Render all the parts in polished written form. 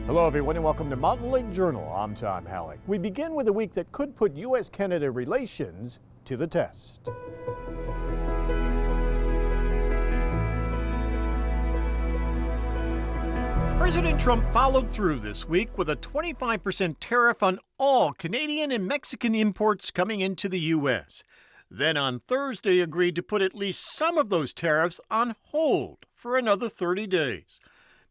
Hello, everyone, and welcome to Mountain Lake Journal. I'm Tom Halleck. We begin with a week that could put U.S.-Canada relations to the test. President Trump followed through this week with a 25% tariff on all Canadian and Mexican imports coming into the U.S. Then on Thursday agreed to put at least some of those tariffs on hold for another 30 days.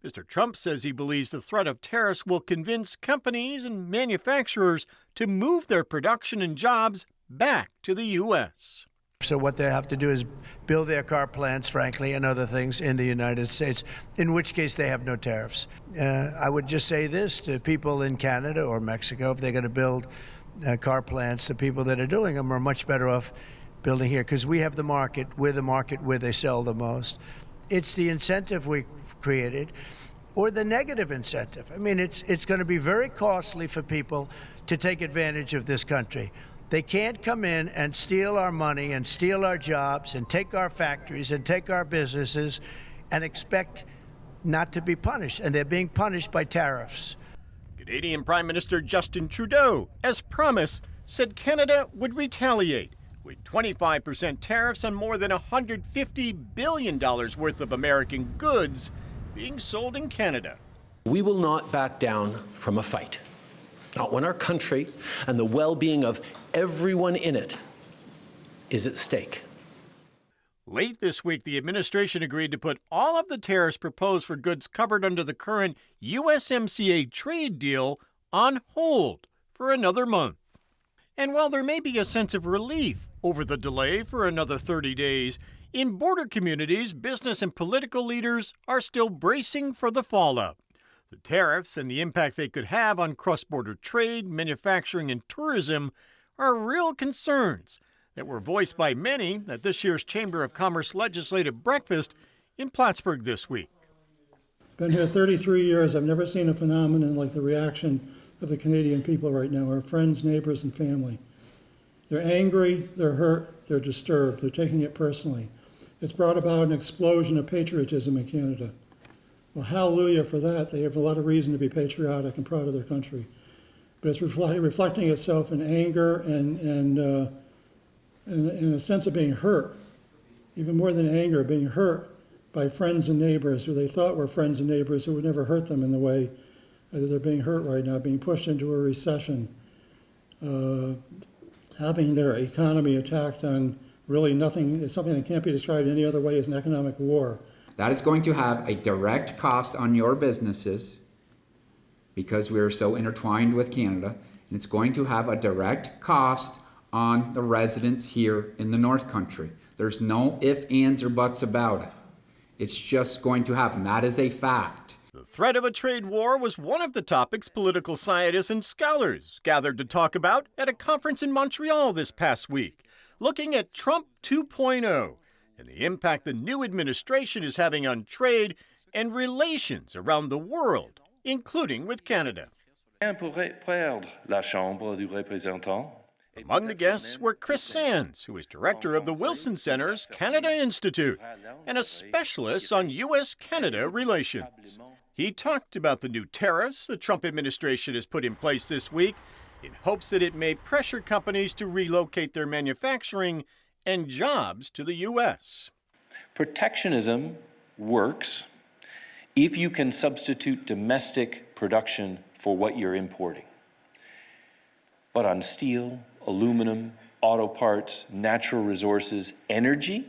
Mr. Trump says he believes the threat of tariffs will convince companies and manufacturers to move their production and jobs back to the U.S. So what they have to do is build their car plants, frankly, and other things in the United States, in which case they have no tariffs. I would just say this to people in Canada or Mexico: if they're going to build car plants, the people that are doing them are much better off building here, because we have the market. We're the market where they sell the most. It's the incentive we created, or the negative incentive. I mean, it's going to be very costly for people to take advantage of this country. They can't come in and steal our money and steal our jobs and take our factories and take our businesses and expect not to be punished. And they're being punished by tariffs. Canadian Prime Minister Justin Trudeau, as promised, said Canada would retaliate with 25% tariffs on more than $150 billion worth of American goods being sold in Canada. We will not back down from a fight, not when our country and the well-being of everyone in it is at stake. Late this week, the administration agreed to put all of the tariffs proposed for goods covered under the current USMCA trade deal on hold for another month. And while there may be a sense of relief over the delay for another 30 days, in border communities, business and political leaders are still bracing for the fallout. The tariffs and the impact they could have on cross-border trade, manufacturing, and tourism are real concerns that were voiced by many at this year's Chamber of Commerce legislative breakfast in Plattsburgh this week. I've been here 33 years. I've never seen a phenomenon like the reaction of the Canadian people right now, our friends, neighbors, and family. They're angry, they're hurt, they're disturbed, they're taking it personally. It's brought about an explosion of patriotism in Canada. Well, hallelujah for that. They have a lot of reason to be patriotic and proud of their country. But it's reflecting itself in anger and a sense of being hurt, even more than anger, being hurt by friends and neighbors who they thought were friends and neighbors who would never hurt them in the way that they're being hurt right now, being pushed into a recession, having their economy attacked on really nothing. It's something that can't be described any other way as an economic war. That is going to have a direct cost on your businesses because we are so intertwined with Canada, and it's going to have a direct cost on the residents here in the North Country. There's no ifs, ands, or buts about it. It's just going to happen. That is a fact. The threat of a trade war was one of the topics political scientists and scholars gathered to talk about at a conference in Montreal this past week, looking at Trump 2.0 and the impact the new administration is having on trade and relations around the world, including with Canada. Among the guests were Chris Sands, who is director of the Wilson Center's Canada Institute and a specialist on U.S.-Canada relations. He talked about the new tariffs the Trump administration has put in place this week in hopes that it may pressure companies to relocate their manufacturing and jobs to the U.S. Protectionism works if you can substitute domestic production for what you're importing. But on steel, aluminum, auto parts, natural resources, energy,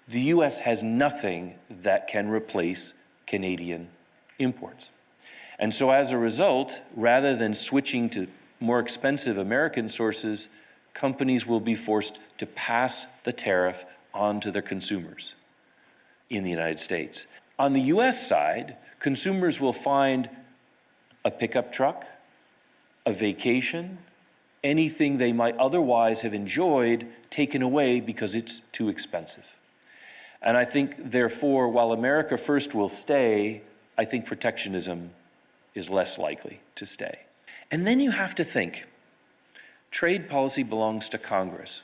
the U.S. has nothing that can replace Canadian imports. And so as a result, rather than switching to more expensive American sources, companies will be forced to pass the tariff on to their consumers in the United States. On the U.S. side, consumers will find a pickup truck, a vacation, anything they might otherwise have enjoyed taken away because it's too expensive. And I think, therefore, while America First will stay, I think protectionism is less likely to stay. And then you have to think, trade policy belongs to Congress.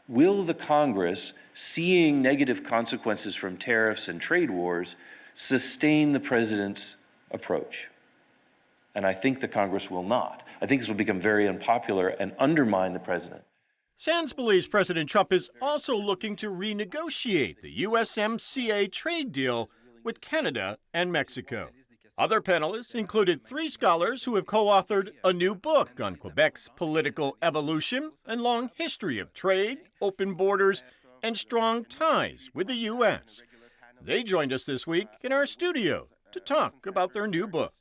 Will the Congress, seeing negative consequences from tariffs and trade wars, sustain the president's approach? And I think the Congress will not. I think this will become very unpopular and undermine the president. Sands believes President Trump is also looking to renegotiate the USMCA trade deal with Canada and Mexico. Other panelists included 3 scholars who have co-authored a new book on Quebec's political evolution and long history of trade, open borders, and strong ties with the U.S. They joined us this week in our studio to talk about their new book.